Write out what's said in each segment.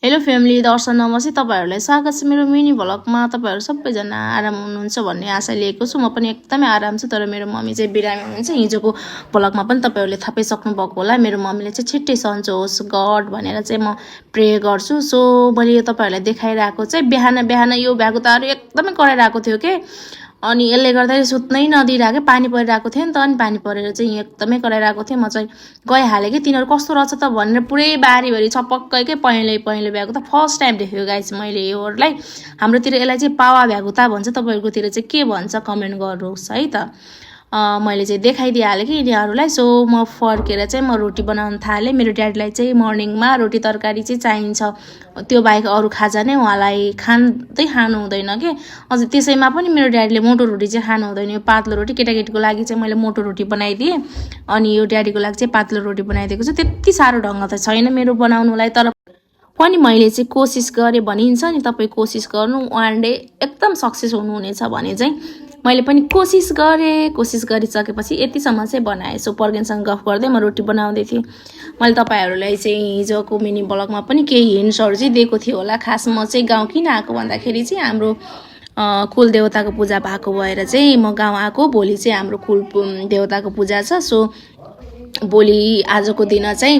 Hello family दर्शन नमस्ते तपाईहरुलाई स्वागत छ मेरो मिनी भ्लगमा। तपाईहरु सबैजना आराम हुनुहुन्छ भन्ने आशा लिएको छु। म पनि एकदमै आराम छु। तर मेरो मम्मी चाहिँ बिरामी हुनुहुन्छ। हिजोको भ्लगमा पनि तपाईहरुले थाहै सक्नु भएको होला। मेरो मम्मीले चाहिँ छिट्टै सन्चो होस् गड भनेर चाहिँ म प्रे गर्छु। सो मैले तपाईहरुलाई देखाइराको चाहिँ बिहान यो भ्यागुताहरु एकदमै कराइराको थियो के। अनि यसले गर्दा सुत्नै नदिइराके पानी परिरहेको थियो नि त। अनि पानी परेर चाहिँ एकदमै कराइरहेको थियो। म चाहिँ गइहालेँ कि तिनीहरु कस्तो रहेछ त भनेर पुरै बारीभरि छपक्कै के पहेँलो भ्यागुता फर्स्ट टाइम देखेको गाइस मैले योहरुलाई। हाम्रोतिर यसलाई चाहिँ पावा भ्यागुता भन्छ। तपाईहरुकोतिर चाहिँ के भन्छ कमेन्ट गर्नुहोस् है त। मैले चाहिँ देखाइदिइहालेँ कि यिनीहरुलाई। सो म फर्केर चाहिँ म रोटी बनाउन थालेँ। मेरो ड्याडीलाई चाहिँ मर्निङमा रोटी तरकारी चाहिँ चाहिन्छ। त्यो बाहेक अरु खाजा नै उहाँलाई खानु हुँदैन के। अझ त्यसैमा पनि मेरो ड्याडीले मोटो रोटी चाहिँ खानु हुँदैन। यो पातलो रोटी केटाकेटीको लागि चाहिँ मैले मोटो रोटी बनाइदिएँ। अनि यो ड्याडीको लागि चाहिँ पातलो रोटी बनाइदिएको छु। त्यति साह्रो ढंग त छैन मेरो बनाउनुलाई। तर पनि मैले चाहिँ कोसिस गरेँ भनिन्छ नि। तपाई कोसिस गर्नु वान डे एकदम सक्सेस हुनुहुनेछ भने चाहिँ मैले पनि कोसिस गरिसकेपछि यतिसम्म चाहिँ बनाएँ। सो पर्गेनसँग गफ गर्दै म रोटी बनाउँदै थिएँ। मैले तपाईहरुलाई चाहिँ हिजोको मिनी ब्लगमा पनि केही हिन्ट्सहरु चाहिँ दिएको थियो होला। खास म चाहिँ गाउँ किन आएको भन्दाखेरि चाहिँ हाम्रो कुल देवताको पूजा भएको भएर चाहिँ म गाउँ आएको। भोलि चाहिँ हाम्रो कुल देवताको पूजा छ। सो भोलि आजको दिन चाहिँ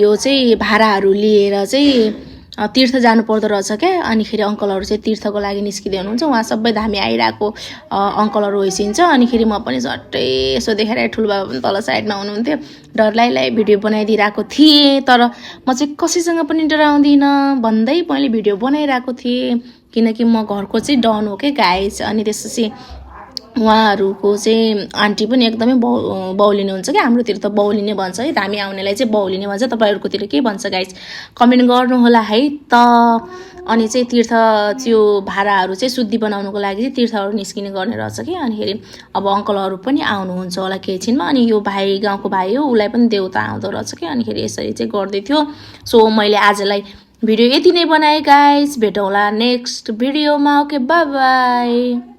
यो चाहिँ भाराहरु लिएर चाहिँ तीर्थ जानु पर्दो रहेछ क्या। अनिखेरि अंकलहरु चाहिँ तीर्थको लागि निस्किदै हुनुहुन्छ। उहाँ सबै धामी आइराको अंकलहरु होइसिन्छ। अनिखेरि म पनि झट्टै यसो देखेर ठुलो बाबा पनि तल साइडमा हुनुहुन्थ्यो। डरलाइलाई भिडियो बनाइदिइराको थिएँ। तर म चाहिँ कसैसँग पनि डराउँदिन भन्दै मैले भिडियो बनाइराको थिएँ। किनकि म घरको चाहिँ डन हो के गाइस। अनि त्यसपछि उहाँहरुको चाहिँ आन्टी पनि एकदमै बौलिने हुन्छ के। हाम्रोतिर त बौलिने भन्छ है। धामी आउनेलाई चाहिँ बौलिने भन्छ। तपाईहरुकोतिर के भन्छ गाइस कमेन्ट गर्नु होला है त। अनि चाहिँ तीर्थ त्यो भाराहरु चाहिँ शुद्धि बनाउनको लागि चाहिँ तीर्थहरु निस्किने गर्ने रहेछ के। अनिखेरि अब अंकलहरु पनि आउनुहुन्छ होला केही छिनमा। अनि यो भाइ गाउँको भाइ हो उलाई पनि देवता आउँदो रहेछ के। अनिखेरि यसरी चाहिँ गर्दै थियो। सो मैले आजलाई भिडियो यति नै बनाएँ गाइस। भेटौँला नेक्स्ट भिडियोमा। Okay bye bye.